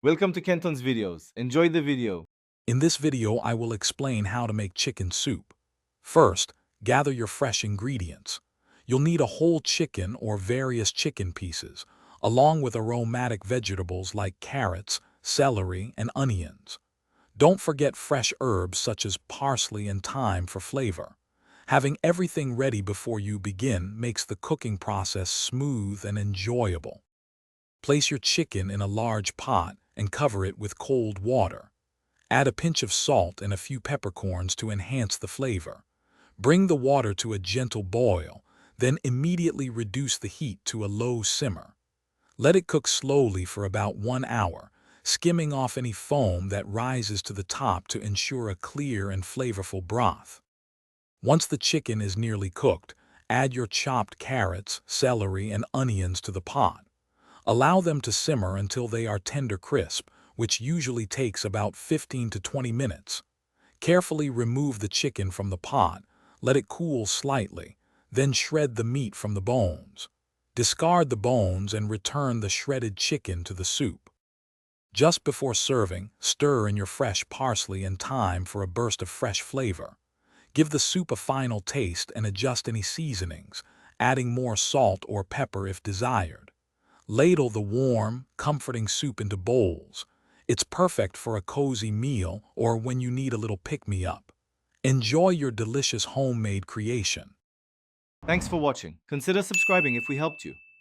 Welcome to Kenton's videos. Enjoy the video. In this video, I will explain how to make chicken soup. First, gather your fresh ingredients. You'll need a whole chicken or various chicken pieces, along with aromatic vegetables like carrots, celery, and onions. Don't forget fresh herbs such as parsley and thyme for flavor. Having everything ready before you begin makes the cooking process smooth and enjoyable. Place your chicken in a large pot and cover it with cold water. Add a pinch of salt and a few peppercorns to enhance the flavor. Bring the water to a gentle boil, then immediately reduce the heat to a low simmer. Let it cook slowly for about 1 hour, skimming off any foam that rises to the top to ensure a clear and flavorful broth. Once the chicken is nearly cooked, add your chopped carrots, celery, and onions to the pot. Allow them to simmer until they are tender crisp, which usually takes about 15 to 20 minutes. Carefully remove the chicken from the pot, let it cool slightly, then shred the meat from the bones. Discard the bones and return the shredded chicken to the soup. Just before serving, stir in your fresh parsley and thyme for a burst of fresh flavor. Give the soup a final taste and adjust any seasonings, adding more salt or pepper if desired. Ladle the warm, comforting soup into bowls. It's perfect for a cozy meal or when you need a little pick-me-up. Enjoy your delicious homemade creation. Thanks for watching. Consider subscribing if we helped you.